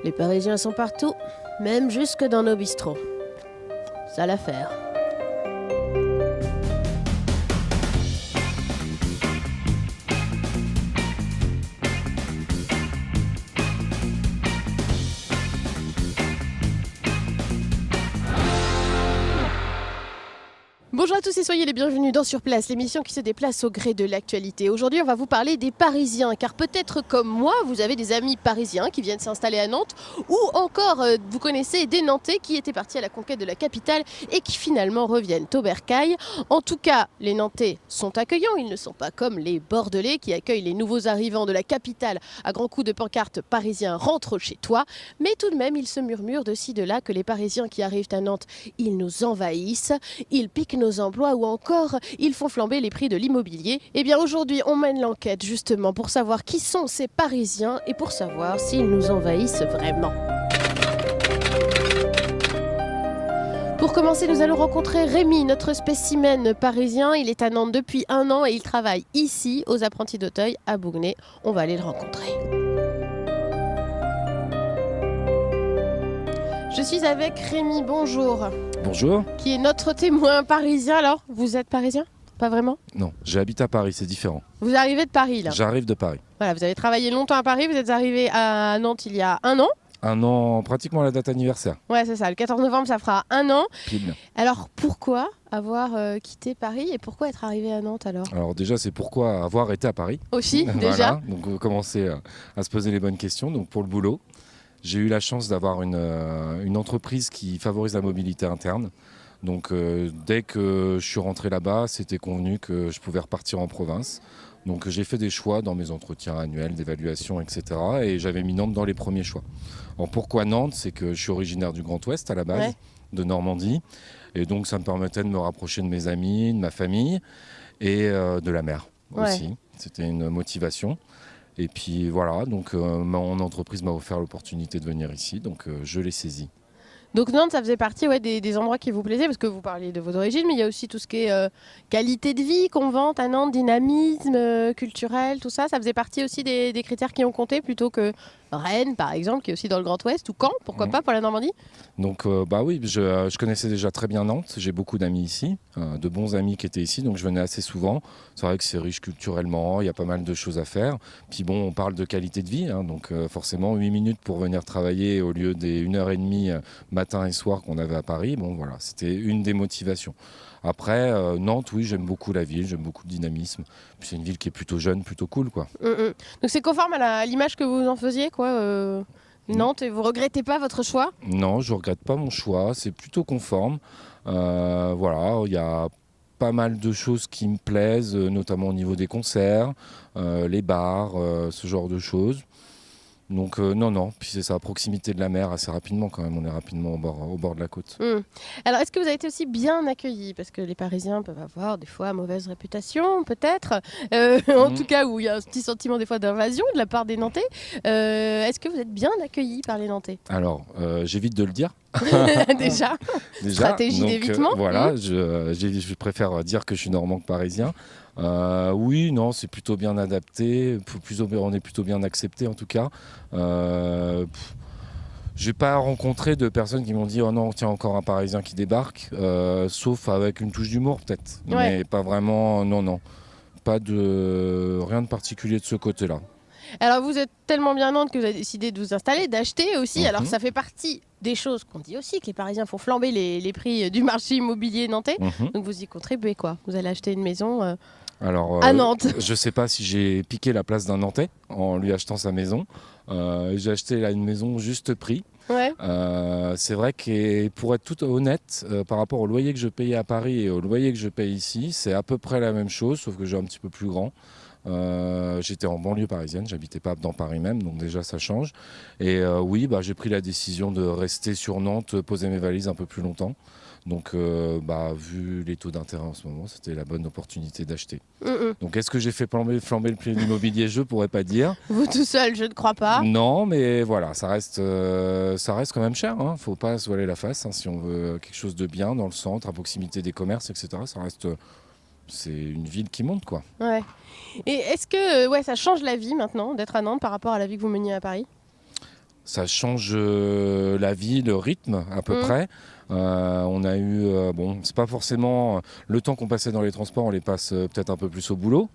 Les Parisiens sont partout, même jusque dans nos bistrots. Ça l'affaire. Bonjour à tous et soyez les bienvenus dans Sur Place, l'émission qui se déplace au gré de l'actualité. Aujourd'hui, on va vous parler des Parisiens, car peut-être comme moi, vous avez des amis parisiens qui viennent s'installer à Nantes, ou encore vous connaissez des Nantais qui étaient partis à la conquête de la capitale et qui finalement reviennent au bercail. En tout cas, les Nantais sont accueillants, ils ne sont pas comme les Bordelais qui accueillent les nouveaux arrivants de la capitale à grands coups de pancarte parisiens rentre chez toi. Mais tout de même, il se murmure de ci de là que les Parisiens qui arrivent à Nantes, ils nous envahissent, ils piquent nos emplois ou encore ils font flamber les prix de l'immobilier. Et bien aujourd'hui on mène l'enquête justement pour savoir qui sont ces Parisiens et pour savoir s'ils nous envahissent vraiment. Pour commencer, nous allons rencontrer Rémi, notre spécimen parisien. Il est à Nantes depuis 1 an et il travaille ici aux Apprentis d'Auteuil à Bougnay. On va aller le rencontrer. Je suis avec Rémi, bonjour. Bonjour. Qui est notre témoin parisien. Alors, vous êtes parisien ? Pas vraiment ? Non, j'habite à Paris, c'est différent. Vous arrivez de Paris, là ? J'arrive de Paris. Voilà, vous avez travaillé longtemps à Paris, vous êtes arrivé à Nantes il y a 1 an. 1 an, pratiquement à la date anniversaire. Ouais, c'est ça, le 14 novembre, ça fera 1 an. Pile. Alors, pourquoi avoir quitté Paris et pourquoi être arrivé à Nantes alors ? Alors déjà, c'est pourquoi avoir été à Paris. Aussi, Voilà. déjà. Donc on va commencer à se poser les bonnes questions. Donc pour le boulot, j'ai eu la chance d'avoir une entreprise qui favorise la mobilité interne. Donc dès que je suis rentré là-bas, c'était convenu que je pouvais repartir en province. Donc j'ai fait des choix dans mes entretiens annuels d'évaluation, etc. Et j'avais mis Nantes dans les premiers choix. Alors pourquoi Nantes ? C'est que je suis originaire du Grand Ouest à la base, de Normandie. Et donc ça me permettait de me rapprocher de mes amis, de ma famille et de la mer aussi. C'était une motivation. Et puis voilà, donc mon entreprise m'a offert l'opportunité de venir ici, donc je l'ai saisi. Donc Nantes, ça faisait partie des endroits qui vous plaisaient, parce que vous parliez de vos origines, mais il y a aussi tout ce qui est qualité de vie qu'on vante à Nantes, dynamisme culturel, tout ça. Ça faisait partie aussi des critères qui ont compté, plutôt que Rennes, par exemple, qui est aussi dans le Grand Ouest, ou Caen, pourquoi pas, pour la Normandie. Donc bah oui, je connaissais déjà très bien Nantes, j'ai beaucoup d'amis ici, de bons amis qui étaient ici, donc je venais assez souvent. C'est vrai que c'est riche culturellement, il y a pas mal de choses à faire. Puis bon, on parle de qualité de vie, donc forcément 8 minutes pour venir travailler au lieu des 1h30 matin et soir qu'on avait à Paris. Bon voilà, c'était une des motivations. Après, Nantes, oui, j'aime beaucoup la ville, j'aime beaucoup le dynamisme. Puis c'est une ville qui est plutôt jeune, plutôt cool, quoi. Donc c'est conforme à l'image que vous en faisiez, quoi Nantes, et vous regrettez pas votre choix ? Non, je regrette pas mon choix, c'est plutôt conforme. Voilà, il y a pas mal de choses qui me plaisent, notamment au niveau des concerts, les bars, ce genre de choses. Donc non, puis c'est ça, à proximité de la mer assez rapidement quand même, on est rapidement au bord de la côte. Alors est-ce que vous avez été aussi bien accueillis ? Parce que les Parisiens peuvent avoir des fois mauvaise réputation, peut-être, en tout cas où il y a un petit sentiment des fois d'invasion de la part des Nantais. Est-ce que vous êtes bien accueillis par les Nantais ? Alors, j'évite de le dire. Déjà, stratégie d'évitement. Voilà, je préfère dire que je suis normand que parisien. Oui, non, c'est plutôt bien adapté, on est plutôt bien accepté en tout cas. J'ai pas rencontré de personnes qui m'ont dit oh non, tiens, encore un Parisien qui débarque, sauf avec une touche d'humour peut-être, mais pas vraiment, non. Rien de particulier de ce côté-là. Alors vous êtes tellement bien Nantes que vous avez décidé de vous installer, d'acheter aussi. Alors ça fait partie des choses qu'on dit aussi, que les Parisiens font flamber les prix du marché immobilier nantais. Donc vous y contribuez quoi ? Vous allez acheter une maison à Nantes. Je sais pas si j'ai piqué la place d'un Nantais en lui achetant sa maison. J'ai acheté là une maison juste prix. C'est vrai que pour être tout honnête, par rapport au loyer que je payais à Paris et au loyer que je paye ici, c'est à peu près la même chose, sauf que j'ai un petit peu plus grand. J'étais en banlieue parisienne, j'habitais pas dans Paris même, donc déjà ça change. Et oui, j'ai pris la décision de rester sur Nantes, poser mes valises un peu plus longtemps. Donc vu les taux d'intérêt en ce moment, c'était la bonne opportunité d'acheter. Donc est-ce que j'ai fait flamber le prix de l'immobilier ? Je pourrais pas dire. Vous tout seul, je ne crois pas. Non, mais voilà, ça reste quand même cher. Faut pas se voiler la face. Si on veut quelque chose de bien dans le centre, à proximité des commerces, etc. C'est une ville qui monte, quoi. Ouais. Et est-ce que ça change la vie maintenant d'être à Nantes par rapport à la vie que vous meniez à Paris ? Ça change la vie, le rythme à peu près. On a eu, c'est pas forcément le temps qu'on passait dans les transports, on les passe peut-être un peu plus au boulot.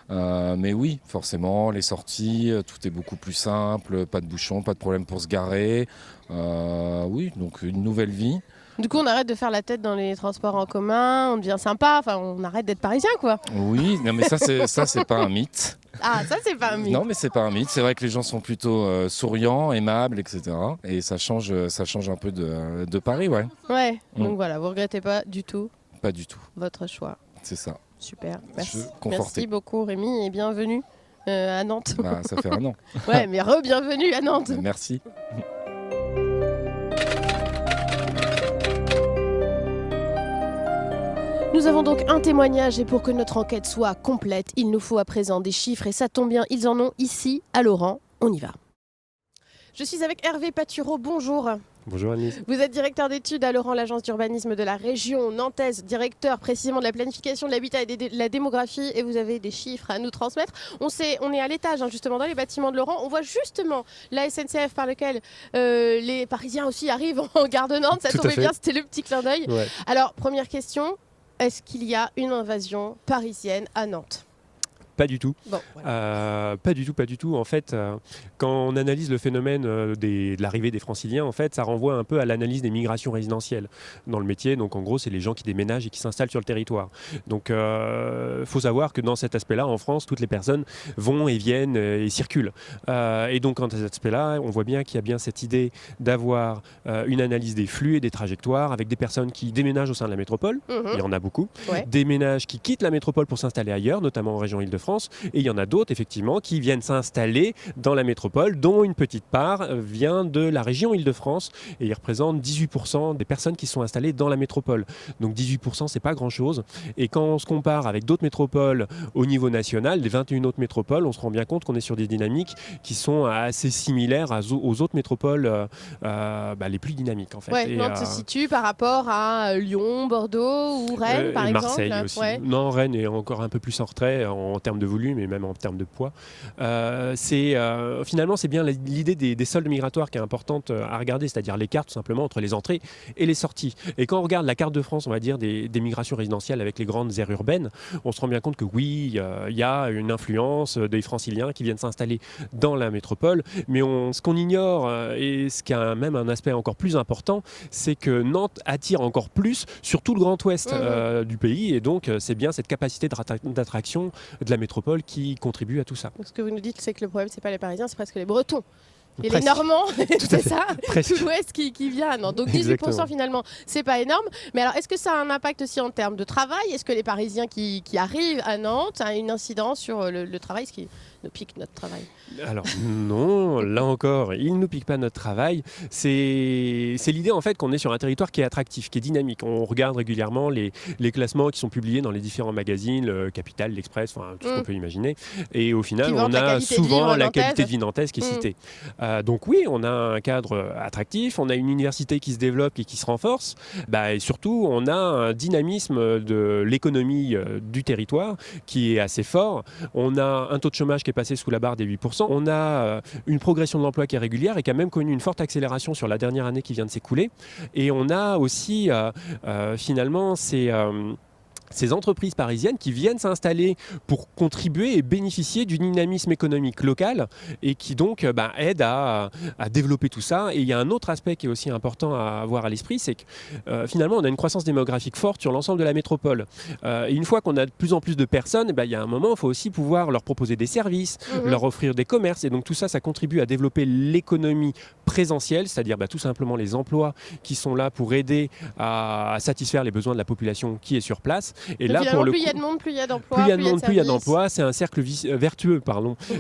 Mais oui, forcément, les sorties, tout est beaucoup plus simple, pas de bouchons, pas de problème pour se garer. Oui, donc une nouvelle vie. Du coup, on arrête de faire la tête dans les transports en commun, on devient sympa, enfin, on arrête d'être parisien, quoi. Oui, non, mais ça, c'est pas un mythe. Ah, ça, c'est pas un mythe. Non, mais c'est pas un mythe. C'est vrai que les gens sont plutôt souriants, aimables, etc. Et ça change un peu de Paris, ouais. Ouais, donc voilà, vous regrettez pas du tout Pas du tout. votre choix. C'est ça. Super, merci. Conforté. Merci beaucoup Rémi et bienvenue à Nantes. Bah, ça fait un an. Ouais, mais re-bienvenue à Nantes. Merci. Nous avons donc un témoignage et pour que notre enquête soit complète, il nous faut à présent des chiffres et ça tombe bien, ils en ont ici à Laurent. On y va. Je suis avec Hervé Patureau, bonjour. Bonjour Anis. Vous êtes directeur d'études à Laurent, l'agence d'urbanisme de la région nantaise, directeur précisément de la planification de l'habitat et de la démographie et vous avez des chiffres à nous transmettre. On est à l'étage justement dans les bâtiments de Laurent, on voit justement la SNCF par lequel les Parisiens aussi arrivent en gare de Nantes, ça tombait bien, c'était le petit clin d'œil. Ouais. Alors première question, est-ce qu'il y a une invasion parisienne à Nantes ? Pas du tout. Bon, voilà. Pas du tout. En fait, quand on analyse le phénomène de l'arrivée des franciliens, en fait, ça renvoie un peu à l'analyse des migrations résidentielles dans le métier. Donc, en gros, c'est les gens qui déménagent et qui s'installent sur le territoire. Donc, faut savoir que dans cet aspect-là, en France, toutes les personnes vont et viennent et circulent. Et donc, dans cet aspect-là, on voit bien qu'il y a bien cette idée d'avoir une analyse des flux et des trajectoires avec des personnes qui déménagent au sein de la métropole. Il y en a beaucoup. Ouais. Des ménages qui quittent la métropole pour s'installer ailleurs, notamment en région Île-de-France. Et il y en a d'autres, effectivement, qui viennent s'installer dans la métropole, dont une petite part vient de la région Île-de-France. Et ils représentent 18% des personnes qui sont installées dans la métropole. Donc 18%, c'est pas grand-chose. Et quand on se compare avec d'autres métropoles au niveau national, des 21 autres métropoles, on se rend bien compte qu'on est sur des dynamiques qui sont assez similaires aux autres métropoles les plus dynamiques, en fait. Ouais, et, Nantes se situe par rapport à Lyon, Bordeaux ou Rennes, par exemple. Marseille aussi. Ouais. Non, Rennes est encore un peu plus en retrait en termes de volume et même en termes de poids. Finalement, c'est bien l'idée des soldes migratoires qui est importante à regarder, c'est-à-dire l'écart tout simplement entre les entrées et les sorties. Et quand on regarde la carte de France, on va dire, des migrations résidentielles avec les grandes aires urbaines, on se rend bien compte que oui, il y a une influence des franciliens qui viennent s'installer dans la métropole, mais ce qu'on ignore, et ce qui a même un aspect encore plus important, c'est que Nantes attire encore plus sur tout le Grand Ouest du pays, et donc c'est bien cette capacité d'attraction de la métropole qui contribue à tout ça. Donc, ce que vous nous dites, c'est que le problème, c'est pas les Parisiens, c'est presque les Bretons. Et Presque. les Normands, c'est ça, Presque. tout l'Ouest qui vient à Nantes. Donc 18% Exactement. Finalement, c'est pas énorme. Mais alors, est-ce que ça a un impact aussi en termes de travail ? Est-ce que les Parisiens qui arrivent à Nantes ont une incidence sur le travail, ce qui nous pique notre travail ? Alors non, là encore, ils ne nous piquent pas notre travail. C'est l'idée en fait qu'on est sur un territoire qui est attractif, qui est dynamique. On regarde régulièrement les classements qui sont publiés dans les différents magazines, le Capital, l'Express, enfin tout ce qu'on peut imaginer. Et au final, on a souvent la qualité de vie nantaise qui est citée. Donc oui, on a un cadre attractif, on a une université qui se développe et qui se renforce. Et surtout, on a un dynamisme de l'économie du territoire qui est assez fort. On a un taux de chômage qui est passé sous la barre des 8%. On a une progression de l'emploi qui est régulière et qui a même connu une forte accélération sur la dernière année qui vient de s'écouler. Et on a aussi finalement ces entreprises parisiennes qui viennent s'installer pour contribuer et bénéficier du dynamisme économique local et qui donc aident à développer tout ça. Et il y a un autre aspect qui est aussi important à avoir à l'esprit, c'est que finalement on a une croissance démographique forte sur l'ensemble de la métropole. Et une fois qu'on a de plus en plus de personnes, il y a un moment, il faut aussi pouvoir leur proposer des services, leur offrir des commerces. Et donc tout ça, ça contribue à développer l'économie présentielle, c'est-à-dire tout simplement les emplois qui sont là pour aider à satisfaire les besoins de la population qui est sur place. Et là, pour le plus il y a de monde, plus il y a d'emplois. Plus il y a de monde, plus il y a d'emplois. C'est un cercle vertueux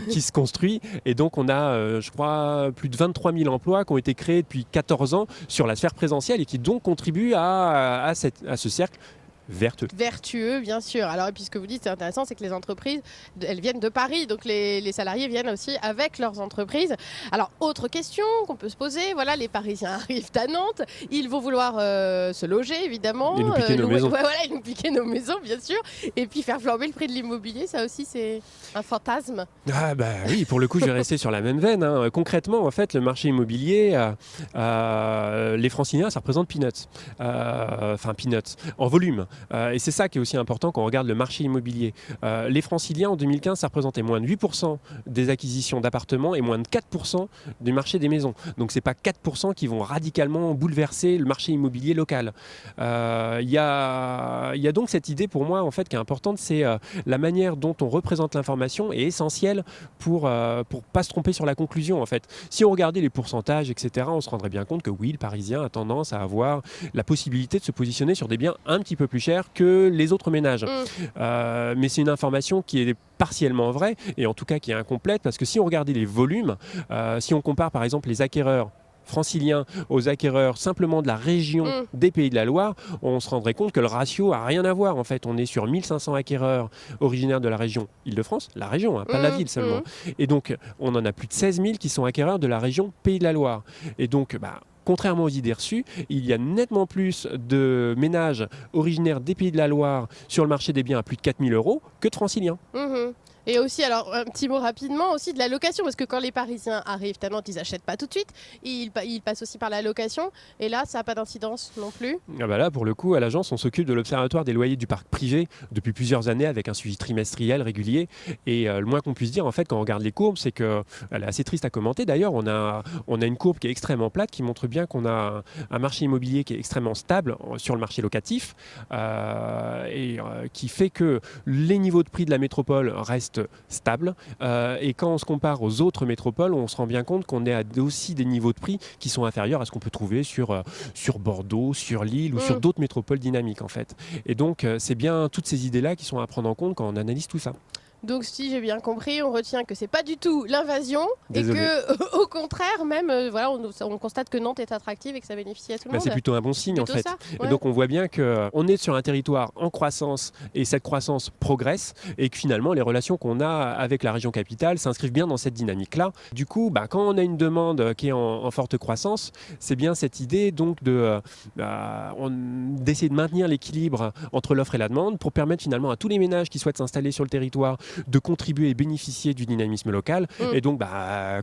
qui se construit. Et donc, on a, je crois, plus de 23 000 emplois qui ont été créés depuis 14 ans sur la sphère présentielle et qui donc contribuent à ce cercle Vertueux, bien sûr. Alors, et puis ce que vous dites, c'est intéressant, c'est que les entreprises, elles viennent de Paris, donc les salariés viennent aussi avec leurs entreprises. Alors, autre question qu'on peut se poser, voilà, les Parisiens arrivent à Nantes, ils vont vouloir se loger, évidemment. Et nous piquer nos maisons. Ouais, voilà, ils nous piquer nos maisons, bien sûr. Et puis faire flamber le prix de l'immobilier, ça aussi, c'est un fantasme. Ah bah oui, pour le coup, je vais rester sur la même veine. Concrètement, en fait, le marché immobilier, les franciliens, ça représente peanuts. Enfin, peanuts, en volume. Et c'est ça qui est aussi important quand on regarde le marché immobilier. Les franciliens, en 2015, ça représentait moins de 8% des acquisitions d'appartements et moins de 4% du marché des maisons. Donc, c'est pas 4% qui vont radicalement bouleverser le marché immobilier local. Il y a donc cette idée, pour moi, en fait, qui est importante, c'est la manière dont on représente l'information est essentielle pour pas se tromper sur la conclusion, en fait. Si on regardait les pourcentages, etc., on se rendrait bien compte que oui, le Parisien a tendance à avoir la possibilité de se positionner sur des biens un petit peu plus chers que les autres ménages. Mais c'est une information qui est partiellement vraie et en tout cas qui est incomplète, parce que si on regardait les volumes, si on compare par exemple les acquéreurs franciliens aux acquéreurs simplement de la région des Pays de la Loire, on se rendrait compte que le ratio a rien à voir. En fait, on est sur 1500 acquéreurs originaires de la région Île-de-France, la région, pas la ville seulement. Et donc, on en a plus de 16 000 qui sont acquéreurs de la région Pays de la Loire. Et donc, contrairement aux idées reçues, il y a nettement plus de ménages originaires des Pays de la Loire sur le marché des biens à plus de 4 000 € que de franciliens. Et aussi, alors un petit mot rapidement aussi de la location, parce que quand les Parisiens arrivent à Nantes, ils n'achètent pas tout de suite, ils passent aussi par la location, et là, ça n'a pas d'incidence non plus. Là, pour le coup, à l'agence, on s'occupe de l'observatoire des loyers du parc privé depuis plusieurs années avec un suivi trimestriel régulier. Et le moins qu'on puisse dire, en fait, quand on regarde les courbes, c'est qu'elle est assez triste à commenter. D'ailleurs, on a une courbe qui est extrêmement plate, qui montre bien qu'on a un marché immobilier qui est extrêmement stable sur le marché locatif, qui fait que les niveaux de prix de la métropole restent stable, et quand on se compare aux autres métropoles, on se rend bien compte qu'on est à aussi des niveaux de prix qui sont inférieurs à ce qu'on peut trouver sur Bordeaux, sur Lille ou sur d'autres métropoles dynamiques, en fait. Et donc c'est bien toutes ces idées-là qui sont à prendre en compte quand on analyse tout ça. Donc si j'ai bien compris, on retient que c'est pas du tout l'invasion. Désolé. Et que au contraire même, on constate que Nantes est attractive et que ça bénéficie à tout le monde. C'est plutôt un bon signe, en fait. Ça, ouais. Et donc on voit bien qu'on est sur un territoire en croissance et cette croissance progresse et que finalement les relations qu'on a avec la région capitale s'inscrivent bien dans cette dynamique-là. Du coup, quand on a une demande qui est en forte croissance, c'est bien cette idée donc d'essayer de maintenir l'équilibre entre l'offre et la demande pour permettre finalement à tous les ménages qui souhaitent s'installer sur le territoire de contribuer et bénéficier du dynamisme local. Et donc,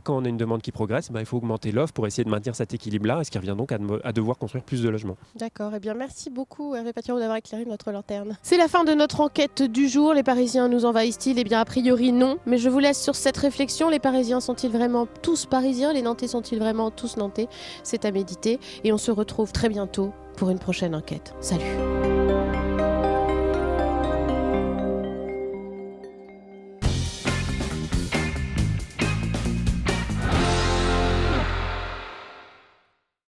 quand on a une demande qui progresse, il faut augmenter l'offre pour essayer de maintenir cet équilibre-là, ce qui revient donc à devoir construire plus de logements. D'accord, et bien merci beaucoup Hervé Patiro d'avoir éclairé notre lanterne. C'est la fin de notre enquête du jour. Les Parisiens nous envahissent-ils? Eh bien, a priori non, mais je vous laisse sur cette réflexion. Les Parisiens sont-ils vraiment tous Parisiens? Les Nantais sont-ils vraiment tous Nantais? C'est à méditer, et on se retrouve très bientôt pour une prochaine enquête. Salut!